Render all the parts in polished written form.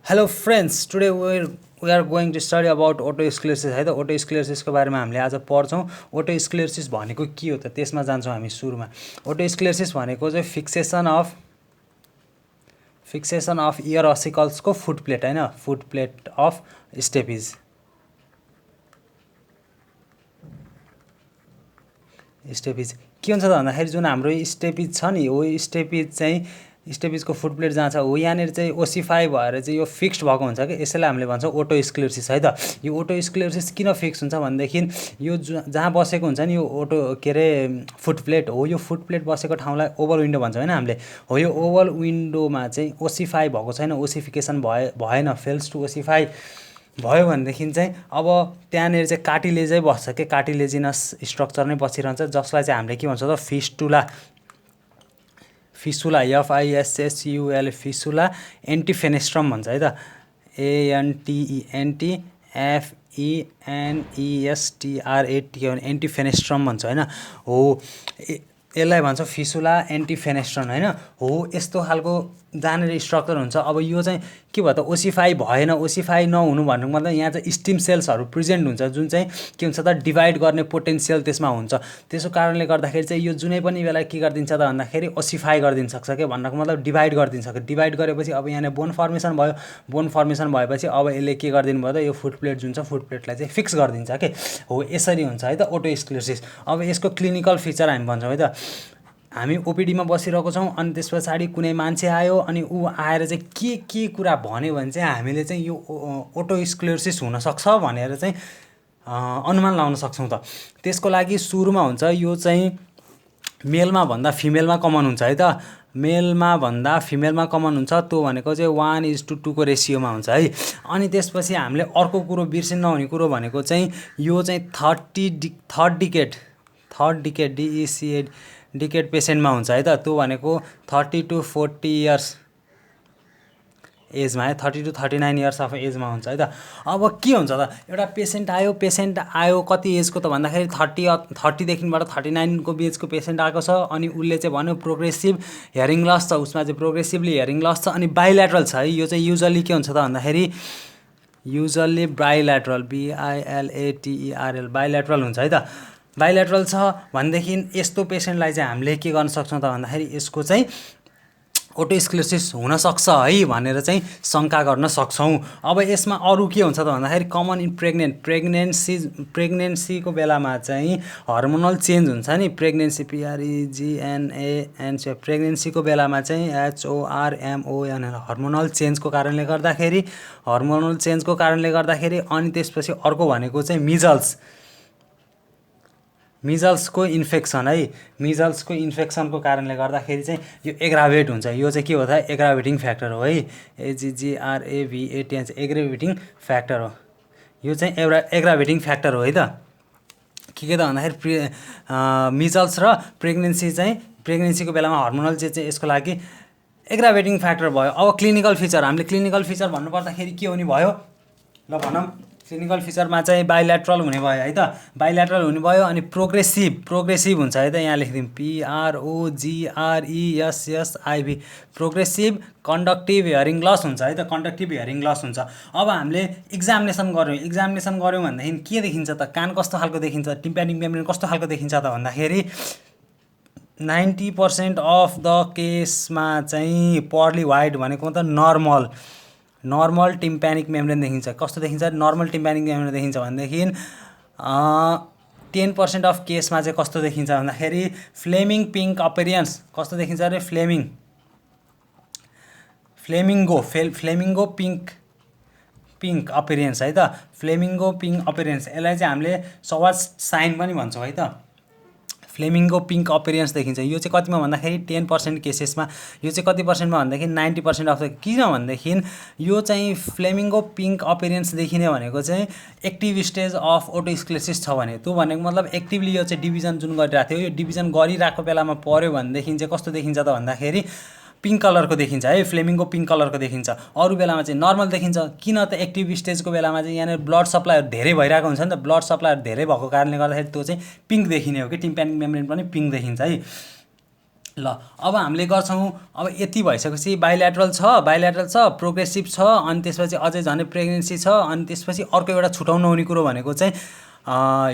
Hello friends, today we are going to study about otosclerosis है त otosclerosis को बारेमा हामीले आज पढ्छौं। otosclerosis भनेको के हो त त्यसमा जान्छौं हामी सुरुमा। otosclerosis भनेको चाहिँ फिक्सेसन अफ इयर ओसिकल्स को फुट प्लेट हैन, फुट प्लेट अफ स्टेपिज के हुन्छ त भन्दाखेरि जुन हाम्रो स्टेपिज छ नि, हो स्टेपिज चाहिँ स्टेपिज को फुट प्लेट जहाँ छ हो यहाँनिर चाहिँ ओसिफाई भएर चाहिँ यो फिक्स्ड भएको हुन्छ कि यसैलाई हामीले भन्छौं ओटोस्क्लेरोसिस है त। यो ओटोस्क्लेरोसिस किन फिक्स हुन्छ भन्देखि यो जहाँ बसेको हुन्छ नि यो फुट प्लेट हो, यो फुट प्लेट बसेको ठाउँलाई ओभल विन्डो भन्छौं हैन हामीले। हो यो ओभल विन्डोमा चाहिँ ओसिफाई भएको छैन, ओसिफिकेसन भएन, फेल्स टु ओसिफाई भयो भनेदेखि चाहिँ अब त्यहाँनिर चाहिँ कार्टिलेजै बस्छ के, कार्टिलेजिनस स्ट्रक्चर नै बसिरहन्छ जसलाई चाहिँ हामीले के भन्छौं त फिसुला FISSULA फिसुला एन्टिफेनेस्ट्रम भन्छ है त। ANTFENESTRAT एन्टिफेनेस्ट्रम भन्छ हैन। हो यसलाई भन्छ फिसुला एन्टिफेनेस्ट्रम हैन। हो यस्तो खालको जहाँनिर स्ट्रक्चर हुन्छ। अब यो चाहिँ के भयो त ओसिफाई भएन, ओसिफाई नहुनु भन्नुको मतलब यहाँ चाहिँ स्टिम सेल्सहरु प्रेजेन्ट हुन्छ जुन चाहिँ के हुन्छ त डिभाइड गर्ने पोटेन्शियल त्यसमा हुन्छ। त्यसो कारणले गर्दाखेरि चाहिँ यो जुनै पनि बेला के गर्दिन्छ त भन्दाखेरि ओसिफाई गर्दिन सक्छ के, भन्नको मतलब डिभाइड गर्दिन सक्छ। डिभाइड गरेपछि अब यहाँ बोन फर्मेसन भयो, बोन फर्मेसन भएपछि अब यसले के गर्दिनु भयो त यो फुट प्लेट जुन छ फुट प्लेटलाई चाहिँ फिक्स गरिदिन्छ के। हो यसरी हुन्छ है त ओटोस्क्लेरोसिस। अब यसको क्लिनिकल फिचर हामी भन्छौं है त। हामी ओपीडी मा बसिरहेको छौं अनि त्यसपछि कुनै मान्छे आयो अनि उ आएर चाहिँ के कुरा भन्यो भने चाहिँ हामीले चाहिँ यो ओटोस्क्लेरोसिस हुन सक्छ भनेर चाहिँ अनुमान लगाउन सक्छौं त। त्यसको लागि सुरुमा हुन्छ यो चाहिँ मेलमा भन्दा फिमेलमा कमन हुन्छ है त। मेलमा भन्दा फिमेलमा कमन हुन्छ, त्यो भनेको चाहिँ 1:2 को रेसियोमा हुन्छ है। अनि त्यसपछि हामीले अर्को कुरो बिर्सिन नहुने कुरो भनेको चाहिँ यो चाहिँ थर्ड डिकेड डिकेड पेसेन्टमा हुन्छ है त। त्यो भनेको 30 to 40 इयर्स एजमा है, 30 to 39 इयर्स अफ एजमा हुन्छ है त। अब के हुन्छ त एउटा पेसेन्ट आयो कति एजको त भन्दाखेरि 30 देखिबाट 39 को बीचको पेसेन्ट आएको छ। अनि उले चाहिँ भन्यो प्रोग्रेसिभ हियरिङ लस छ, उसमा चाहिँ प्रोग्रेसिभली हियरिङ लस छ अनि बाइल्याटरल छ है। यो चाहिँ युजुअली के हुन्छ त भन्दाखेरि युजुअली बाइल्याटरल BILATERL बाइल्याटरल हुन्छ है त। बाइल्याटरल छ भनेदेखि यस्तो पेसेन्टलाई चाहिँ हामीले के गर्न सक्छौं त भन्दाखेरि यसको चाहिँ ओटोस्क्लेरोसिस हुन सक्छ है भनेर चाहिँ शंका गर्न सक्छौं। अब यसमा अरु के हुन्छ त भन्दाखेरि कमन इन प्रेग्नेन्सीको बेलामा चाहिँ हार्मोनल चेन्ज हुन्छ नि, प्रेग्नेन्सी PREGNANC प्रेग्नेन्सीको बेलामा चाहिँ HORMON हार्मोनल चेन्जको कारणले गर्दाखेरि अनि त्यसपछि अर्को भनेको चाहिँ मिजल्सको इन्फेक्सन है। मिजल्सको इन्फेक्सनको कारणले गर्दाखेरि चाहिँ यो एग्राभेट हुन्छ। यो चाहिँ के हो त एग्राभेटिङ फ्याक्टर हो है। AGGRAVATN एग्राभेटिङ फ्याक्टर हो। यो चाहिँ एउटा एग्राभेटिङ फ्याक्टर हो है त। के त भन्दाखेरि मिजल्स र प्रेग्नेन्सीको बेलामा हार्मोनल चाहिँ यसको लागि एग्राभेटिङ फ्याक्टर भयो। अब क्लिनिकल फिचर हामीले क्लिनिकल फिचर भन्नु पर्दाखेरि के हुने भयो ल भनौं। क्लिनिकल फिचरमा चाहिँ बाइल्याटरल हुने भयो है त, बाइल्याटरल हुने भयो अनि प्रोग्रेसिभ हुन्छ है त। यहाँ लेखिदिउँ PROGRESSIV progressive conductive hearing loss हुन्छ है त, कन्डक्टिभ हियरिङ लस हुन्छ। अब हामीले एक्जामिनेसन गर्यौं भन्दाखेरि के देखिन्छ त, कान कस्तो खालको देखिन्छ, टिम्प्यानिक मेम्ब्रेन कस्तो खालको देखिन्छ त भन्दाखेरि 90% अफ द केसमा चाहिँ पर्ली वाइड भनेको मतलब नर्मल टिम्प्यानिक मेम्ब्रेन देखिन्छ। कस्तो देखिन्छ नर्मल टिम्प्यानिक मेम्ब्रेन देखिन्छ भनेदेखि 10% अफ केसमा चाहिँ कस्तो देखिन्छ भन्दाखेरि फ्लेमिङ पिङ्क अपीयरेन्स कस्तो देखिन्छ रे फ्लेमिङ्गो पिङ्क अपीयरेन्स है त। फ्लेमिङ्गो पिङ्क अपीयरेन्स यसलाई चाहिँ हामीले सवाज साइन पनि भन्छौं है त। फ्लेमिङ्गो पिङ्क अपीयरेन्स देखिन्छ। यो चाहिँ कतिमा भन्दाखेरि 10% केसेसमा, यो चाहिँ कति पर्सेन्टमा भन्दाखेरि 90% अफ द। किन भन्दाखेरि यो चाहिँ फ्लेमिङ्गो पिङ्क अपीयरेन्स देखिने भनेको चाहिँ एक्टिभ स्टेज अफ ओटोस्क्लेरोसिस छ भने, त्यो भनेको मतलब एक्टिभली यो चाहिँ डिभिजन जुन गरिरहेको थियो यो डिभिजन गरिरहेको बेलामा पर्यो भनेदेखि चाहिँ कस्तो देखिन्छ त भन्दाखेरि पिङ्क कलरको देखिन्छ है, फ्लेमिङ्गो पिङ्क कलरको देखिन्छ। अरु बेलामा चाहिँ नर्मल देखिन्छ। किन त एक्टिभ स्टेजको बेलामा चाहिँ यहाँ ब्लड सप्लाईहरु धेरै भइरहेको हुन्छ नि त, ब्लड सप्लाईहरु धेरै भएको कारणले गर्दाखेरि त्यो चाहिँ पिङ्क देखिने हो कि टिम्प्यानिक मेम्ब्रेन पनि पिङ्क देखिन्छ है। ल अब हामीले गर्छौँ। अब यति भइसकेपछि बाइल्याटरल छ, प्रोग्रेसिभ छ, अनि त्यसपछि अझै झन् प्रेग्नेन्सी छ, अनि त्यसपछि अर्को एउटा छुटाउनु हुने कुरो भनेको चाहिँ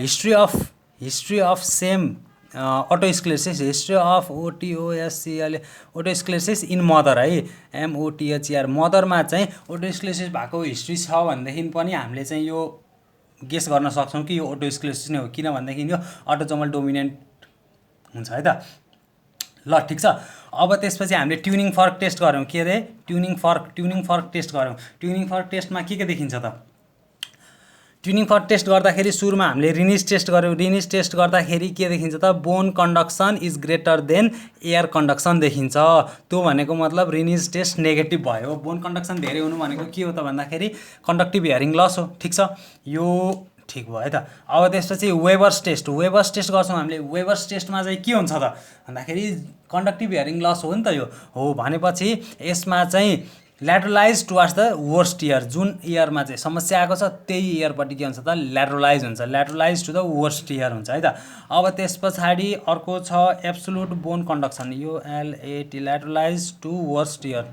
history of same otosclerosis, history of ओटिओएससिएल ओटोस्क्लेरोसिस इन मदर है, एमओटिएचआर मदरमा चाहिँ ओटोस्क्लेरोसिस भएको हिस्ट्री छ भनेदेखि पनि हामीले चाहिँ यो गेस गर्न सक्छौँ कि यो ओटोस्क्लेरोसिस नै हो, किनभनेदेखि यो अटोजोमल डोमिनेन्ट हुन्छ है त। ल ठिक छ। अब त्यसपछि हामीले ट्युनिङ फर्क टेस्ट गऱ्यौँ। के अरे ट्युनिङ फर्क टेस्ट गऱ्यौँ। ट्युनिङ फर्क टेस्टमा के देखिन्छ त? ट्युनिङ फर्क टेस्ट गर्दाखेरि सुरुमा हामीले रिनिज टेस्ट गऱ्यौँ। रिनिज टेस्ट गर्दाखेरि के देखिन्छ त? Bone conduction is greater than air conduction देखिन्छ। त्यो भनेको मतलब रिनिज टेस्ट नेगेटिभ भयो। बोन कन्डक्सन धेरै हुनु भनेको के हो त भन्दाखेरि कन्डक्टिभ हियरिङ लस हो। ठिक छ, यो ठिक भयो है त। अब त्यसपछि वेबर्स टेस्ट गर्छौँ हामीले। वेबर्स टेस्टमा चाहिँ के हुन्छ त भन्दाखेरि कन्डक्टिभ हियरिङ लस हो नि त यो। हो भनेपछि यसमा चाहिँ ल्याटरलाइज टुवार्ड्स द वर्स्ट इयर, जुन इयरमा चाहिँ समस्या आएको छ त्यही इयरपट्टि के हुन्छ त ल्याटरलाइज हुन्छ, ल्याटरलाइज टु द वर्स्ट इयर हुन्छ है त। अब त्यस पछाडि अर्को छ एब्सोल्युट बोन कन्डक्सन, यो एलएटी ल्याटरलाइज टु वर्स्ट इयर।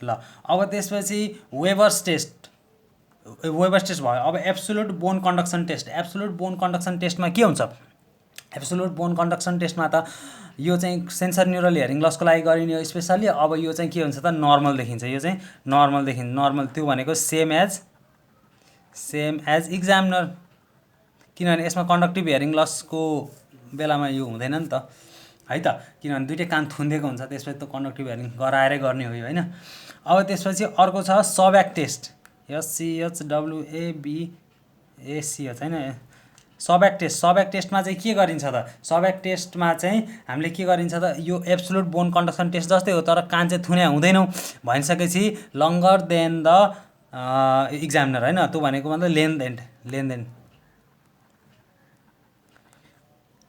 ल अब त्यसपछि वेबर्स टेस्ट भयो। अब एब्सोल्युट बोन कन्डक्सन टेस्टमा के हुन्छ? एब्सोल्युट बोन कन्डक्सन टेस्टमा त यो चाहिँ सेन्सर न्युरल हियरिङ लसको लागि गरिने हो स्पेसल्ली। अब यो चाहिँ के हुन्छ त नर्मल देखिन्छ, यो चाहिँ नर्मल देखिन्छ। नर्मल त्यो भनेको सेम एज इक्जामिनर, किनभने यसमा कन्डक्टिभ हियरिङ लसको बेलामा यो हुँदैन नि त है त, किनभने दुइटै कान थुनिदिएको हुन्छ, त्यसपछि त कन्डक्टिभ हियरिङ गराएरै गर्ने हो यो होइन। अब त्यसपछि अर्को छ सबएक टेस्ट, SCHWABACH होइन, सबएक टेस्टमा चाहिँ के गरिन्छ त? सबएक टेस्टमा चाहिँ हामीले के गरिन्छ त? यो एब्सोल्युट बोन कन्डक्सन टेस्ट जस्तै हो, तर कान चाहिँ थुन्या हुँदैनौँ भनिसकेपछि लङ्गर देन द इक्जामिनर होइन। त्यो भनेको मतलब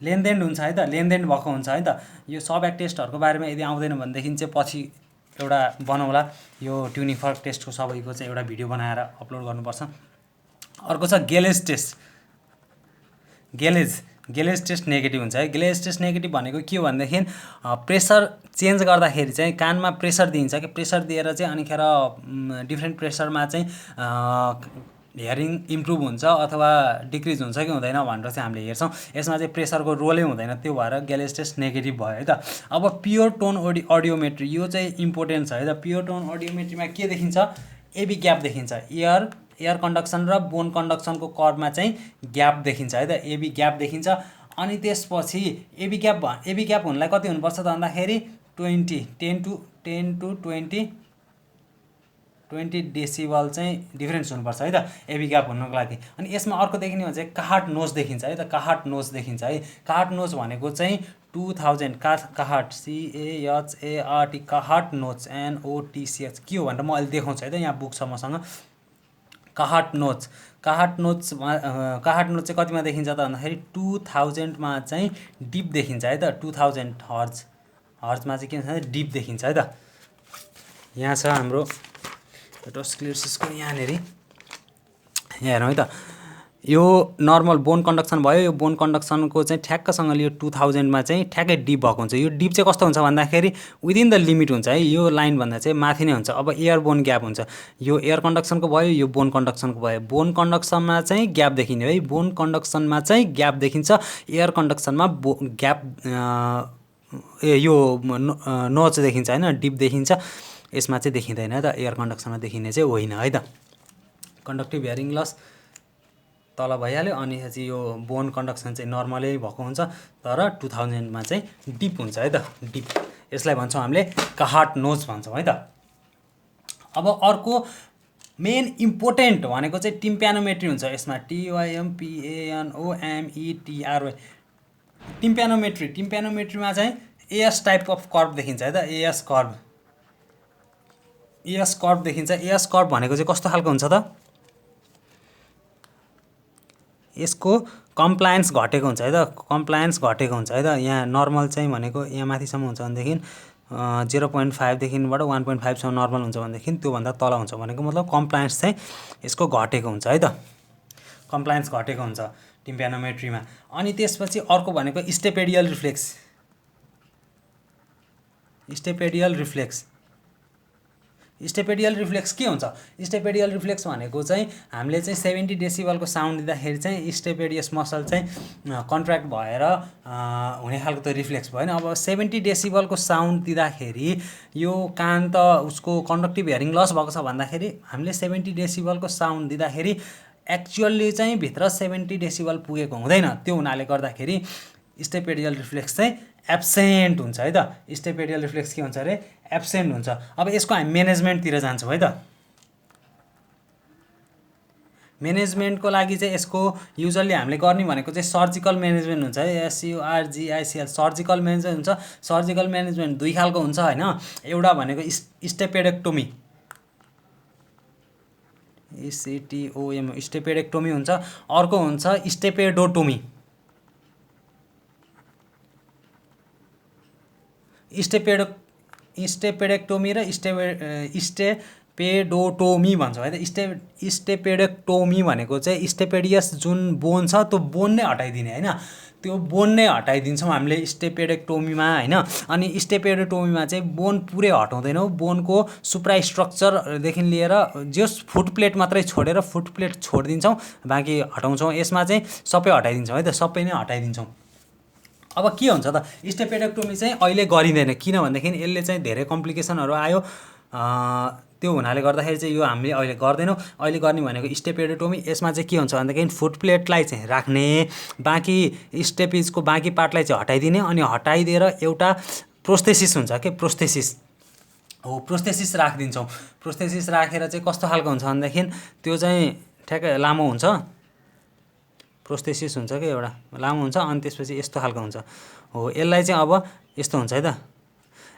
लेनदेन हुन्छ है त, लेनदेन भएको हुन्छ है त। यो सबएक टेस्टहरूको बारेमा यदि आउँदैन भनेदेखि चाहिँ पछि एउटा बनाउला, यो ट्युनिङ फर्क टेस्टको सबैको चाहिँ एउटा भिडियो बनाएर अपलोड गर्नुपर्छ। अर्को छ गेलेज टेस्ट नेगेटिभ हुन्छ है। गेलेज टेस्ट नेगेटिभ भनेको के हो भनेदेखि प्रेसर चेन्ज गर्दाखेरि चाहिँ कानमा प्रेसर दिइन्छ कि, प्रेसर दिएर चाहिँ अनिखेर डिफ्रेन्ट प्रेसरमा चाहिँ हियरिङ इम्प्रुभ हुन्छ अथवा डिक्रिज हुन्छ कि हुँदैन भनेर चाहिँ हामीले हेर्छौँ। यसमा चाहिँ प्रेसरको रोलै हुँदैन, त्यो भएर गेलेज टेस्ट नेगेटिभ भयो है त। अब प्योर टोन अडियोमेट्री, यो चाहिँ इम्पोर्टेन्ट छ है त। प्योर टोन अडियोमेट्रीमा के देखिन्छ? एबी ग्याप देखिन्छ, एयर कन्डक्सन र बोन कन्डक्सनको कर्वमा चाहिँ ग्याप देखिन्छ है त, एबी ग्याप देखिन्छ। अनि त्यसपछि एबी ग्याप हुनलाई कति हुनुपर्छ त भन्दाखेरि 10 to 20 डेसिबल चाहिँ डिफरेन्स हुनुपर्छ है त एबी ग्याप हुनको लागि। अनि यसमा अर्को देखिने भने चाहिँ काहार्ट नोज देखिन्छ है त, काहार्ट नोज देखिन्छ है। काहार्ट नोज भनेको चाहिँ 2000 काहार्ट CAHART काहार्ट नोज NOTCH के हो भनेर म अहिले देखाउँछु है त, यहाँ बुक छ मसँग। काहार्ट नोज चाहिँ कतिमा देखिन्छ त भन्दाखेरि 2000मा चाहिँ डिप देखिन्छ है त, 2000 हर्जमा चाहिँ के भन्छ डिप देखिन्छ है त। यहाँ छ हाम्रो ओटोस्क्लेरोसिसको यहाँनिर यहाँ हेरौँ है त। यो नर्मल बोन कन्डक्सन भयो, यो बोन कन्डक्सनको चाहिँ ठ्याक्कसँगले यो 2000मा चाहिँ ठ्याक्कै डिप भएको हुन्छ। यो डिप चाहिँ कस्तो हुन्छ भन्दाखेरि विदिन द लिमिट हुन्छ है, यो लाइनभन्दा चाहिँ माथि नै हुन्छ। अब एयर बोन ग्याप हुन्छ, यो एयर कन्डक्सनको भयो, यो बोन कन्डक्सनको भयो। बोन कन्डक्सनमा चाहिँ ग्याप देखिने है, बोन कन्डक्सनमा चाहिँ ग्याप देखिन्छ, एयर कन्डक्सनमा ग्याप यो नोच देखिन्छ होइन, डिप देखिन्छ। यसमा चाहिँ देखिँदैन है त, एयर कन्डक्सनमा देखिने चाहिँ होइन है त। कन्डक्टिभ हियरिङ लस तल भइहाल्यो। अनि चाहिँ यो बोन कन्डक्सन चाहिँ नर्मलै भएको हुन्छ, तर 2000मा चाहिँ डिप हुन्छ है त, डिप। यसलाई भन्छौँ हामीले काहार्ट नोज भन्छौँ है त। अब अर्को मेन इम्पोर्टेन्ट भनेको चाहिँ टिम्प्यानोमेट्री हुन्छ। यसमा TYMPANOMETRY टिम्प्यानोमेट्रीमा चाहिँ एएस टाइप अफ कर्भ देखिन्छ है त, एएस कर्भ देखिन्छ। एएस कर्भ भनेको चाहिँ कस्तो खालको हुन्छ त? यसको कम्प्लायन्स घटेको हुन्छ है त, कम्प्लायन्स घटेको हुन्छ है त। यहाँ नर्मल चाहिँ भनेको यहाँ माथिसम्म हुन्छ भनेदेखि 0.5 देखिबाट 1.5 सम्म नर्मल हुन्छ भनेदेखि त्योभन्दा तल हुन्छ भनेको मतलब कम्प्लायन्स चाहिँ यसको घटेको हुन्छ है त, कम्प्लायन्स घटेको हुन्छ टिम्प्यानोमेट्रीमा। अनि त्यसपछि अर्को भनेको स्टेपेडियल रिफ्लेक्स। स्टेपेडियल रिफ्लेक्स। स्टेपेडियल रिफ्लेक्स के हुन्छ? स्टेपेडियल रिफ्लेक्स भनेको चाहिँ हामीले चाहिँ 70 डेसिबलको साउन्ड दिँदाखेरि चाहिँ स्टेपेडियस मसल चाहिँ कन्ट्र्याक्ट भएर हुने खालको त रिफ्लेक्स भयो नि। अब 70 डेसिबलको साउन्ड दिँदाखेरि यो कान त उसको कन्डक्टिभ हियरिङ लस भएको छ भन्दाखेरि हामीले 70 डेसिबलको साउन्ड दिँदाखेरि एक्चुअल्ली चाहिँ भित्र 70 डेसिबल पुगेको हुँदैन। त्यो हुनाले गर्दाखेरि स्टेपेडियल रिफ्लेक्स चाहिँ एब्सेन्ट हुन्छ है त। स्टेपेडियल रिफ्लेक्स के हुन्छ अरे? एब्सेन्ट हुन्छ। अब यसको हामी म्यानेजमेन्टतिर जान्छौँ है त। म्यानेजमेन्टको लागि चाहिँ यसको युजली हामीले गर्ने भनेको चाहिँ सर्जिकल म्यानेजमेन्ट हुन्छ है, SURGICL सर्जिकल म्यानेजमेन्ट हुन्छ। सर्जिकल म्यानेजमेन्ट दुई खालको हुन्छ होइन। एउटा भनेको स्टेपेडेक्टोमी, STOM स्टेपेडेक्टोमी हुन्छ। अर्को हुन्छ स्टेपेडोटोमी। स्टेपेडेक्टोमी र स्टेपेडोटोमी भन्छौँ है त। स्टेपेडेक्टोमी भनेको चाहिँ स्टेपेडियस जुन बोन छ त्यो बोन नै हटाइदिने होइन, त्यो बोन नै हटाइदिन्छौँ हामीले स्टेपेडेक्टोमीमा होइन। अनि स्टेपेडोटोमीमा चाहिँ बोन पुरै हटाउँदैनौँ, बोनको सुप्रा स्ट्रक्चरदेखि लिएर जस फुट प्लेट मात्रै छोडेर फुट प्लेट छोडिदिन्छौँ, बाँकी हटाउँछौँ। यसमा चाहिँ सबै हटाइदिन्छौँ है त, सबै नै हटाइदिन्छौँ। अब के हुन्छ त? स्टेपेडेक्टोमी चाहिँ अहिले गरिँदैन, किनभनेदेखि यसले चाहिँ धेरै कम्प्लिकेसनहरू आयो। त्यो हुनाले गर्दाखेरि चाहिँ यो हामीले अहिले गर्दैनौँ। अहिले गर्ने भनेको स्टेपेडोटोमी। यसमा चाहिँ के हुन्छ भन्दाखेरि फुट प्लेटलाई चाहिँ राख्ने, बाँकी स्टेपिजको बाँकी पार्टलाई चाहिँ हटाइदिने, अनि हटाइदिएर एउटा प्रोस्थेसिस हुन्छ के, प्रोस्थेसिस हो, प्रोस्थेसिस राखिदिन्छौँ। प्रोस्थेसिस राखेर चाहिँ कस्तो खालको हुन्छ भनेदेखि त्यो चाहिँ ठ्याक्कै लामो हुन्छ, प्रोस्थेसिस हुन्छ कि एउटा लामो हुन्छ, अनि त्यसपछि यस्तो खालको हुन्छ हो। यसलाई चाहिँ अब यस्तो हुन्छ है त।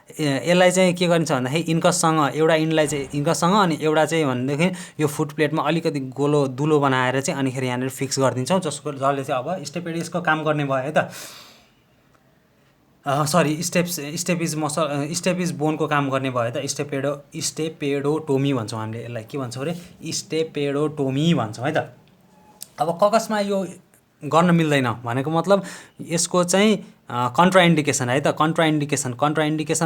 यसलाई चाहिँ के गरिन्छ भन्दाखेरि इन्कससँग एउटा इन्डलाई चाहिँ इन्कससँग अनि एउटा चाहिँ भनेदेखि यो फुट प्लेटमा अलिकति गोलो दुलो बनाएर चाहिँ अनिखेरि यहाँनिर फिक्स गरिदिन्छौँ, जसले चाहिँ अब स्टेपेडियसको काम गर्ने भयो है त। सरी स्टेपिज मसल स्टेपिज बोनको काम गर्ने भयो त। स्टेपेडोटोमी भन्छौँ हामीले यसलाई। के भन्छौँ अरे? स्टेपेडोटोमी भन्छौँ है त। अब ककसमा यो गर्न मिल्दैन भनेको मतलब यसको चाहिँ कन्ट्राइन्डिकेसन है त। कन्ट्राइन्डिकेसन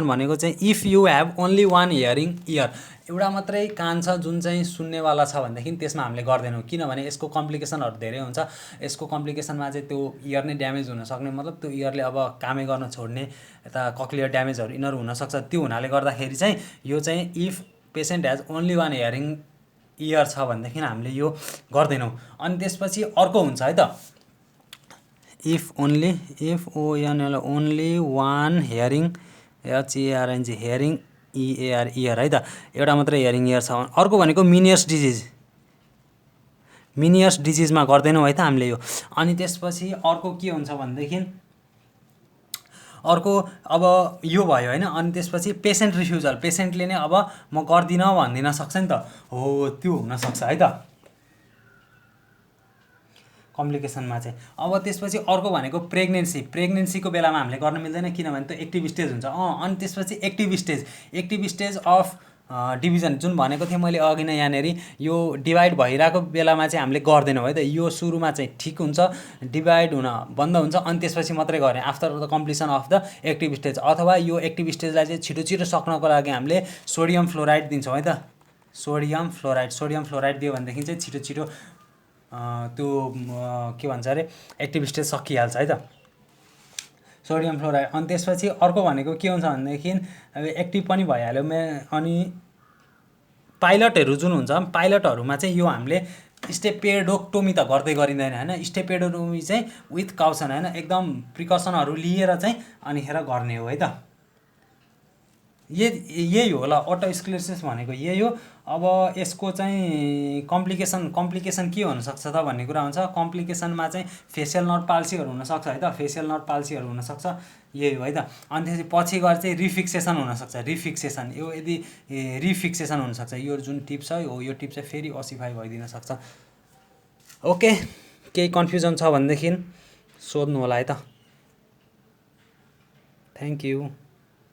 भनेको चाहिँ if you have only one hearing year, एउटा मात्रै कान छ जुन चाहिँ सुन्नेवाला छ भनेदेखि त्यसमा हामीले गर्दैनौँ, किनभने यसको कम्प्लिकेसनहरू धेरै हुन्छ। यसको कम्प्लिकेसनमा चाहिँ त्यो इयर नै ड्यामेज हुनसक्ने, मतलब त्यो इयरले अब कामै गर्न छोड्ने, यता कक्लियर ड्यामेजहरू यिनीहरू हुनसक्छ। त्यो हुनाले गर्दाखेरि चाहिँ यो चाहिँ if patient has only one hearing year छ भनेदेखि हामीले यो गर्दैनौँ। अनि त्यसपछि अर्को हुन्छ है त, if only one hearing, HERING hearing, EAR year है त, एउटा मात्रै हियरिङ इयर छ। अर्को भनेको मिनियर्स डिजिजमा गर्दैनौँ है त हामीले यो। अनि त्यसपछि अर्को के हुन्छ भनेदेखि अर्को अब यो भयो होइन। अनि त्यसपछि पेसेन्ट रिफ्युजल, पेसेन्टले नै अब म गर्दिनँ भनिदिन सक्छ नि त हो, त्यो हुनसक्छ है त कम्प्लिकेसनमा चाहिँ। अब त्यसपछि अर्को भनेको प्रेग्नेन्सीको बेलामा हामीले गर्न मिल्दैन, किनभने त्यो एक्टिभ स्टेज हुन्छ। अनि त्यसपछि एक्टिभ स्टेज अफ डिभिजन जुन भनेको थिएँ मैले अघि नै यहाँनिर, यो डिभाइड भइरहेको बेलामा चाहिँ हामीले गर्दैनौँ है त। यो सुरुमा चाहिँ ठिक हुन्छ, डिभाइड हुन बन्द हुन्छ, अनि त्यसपछि मात्रै गर्ने after the completion of the active stage. अथवा यो एक्टिभ स्टेजलाई चाहिँ छिटो सक्नको लागि हामीले सोडियम फ्लोराइड दिन्छौँ है त। सोडियम फ्लोराइड दियो भनेदेखि चाहिँ छिटो त्यो के भन्छ अरे एक्टिभ स्टेज सकिहाल्छ है त, सोडियम फ्लोराइड। अनि त्यसपछि अर्को भनेको के हुन्छ भनेदेखि अब एक्टिभ पनि भइहाल्यो। अनि पाइलटहरू जुन हुन्छ, पाइलटहरूमा चाहिँ यो हामीले स्टेपेडोक्टोमी त गर्दै गरिँदैन होइन। स्टेपेडोटोमी चाहिँ विथ काउसन होइन, एकदम प्रिकसनहरू लिएर चाहिँ अनिखेर गर्ने हो है त। यही हो ल, अटोस्क्लेरोसिस भनेको यही हो। अब यसको चाहिँ कम्प्लिकेसन के हुनसक्छ त भन्ने कुरा हुन्छ। कम्प्लिकेसनमा चाहिँ फेसियल नर्भ पाल्सीहरू हुनसक्छ है त, फेसियल नर्भ पाल्सीहरू हुनसक्छ, यही हो है त। अनि त्यसपछि पछि गएर चाहिँ रिफिक्सेसन हुनसक्छ। यो यदि रिफिक्सेसन हुनसक्छ, यो जुन टिप छ यो टिप चाहिँ फेरि असिफाई भइदिन सक्छ। ओके, केही कन्फ्युजन छ भनेदेखि सोध्नु होला है त। Thank you.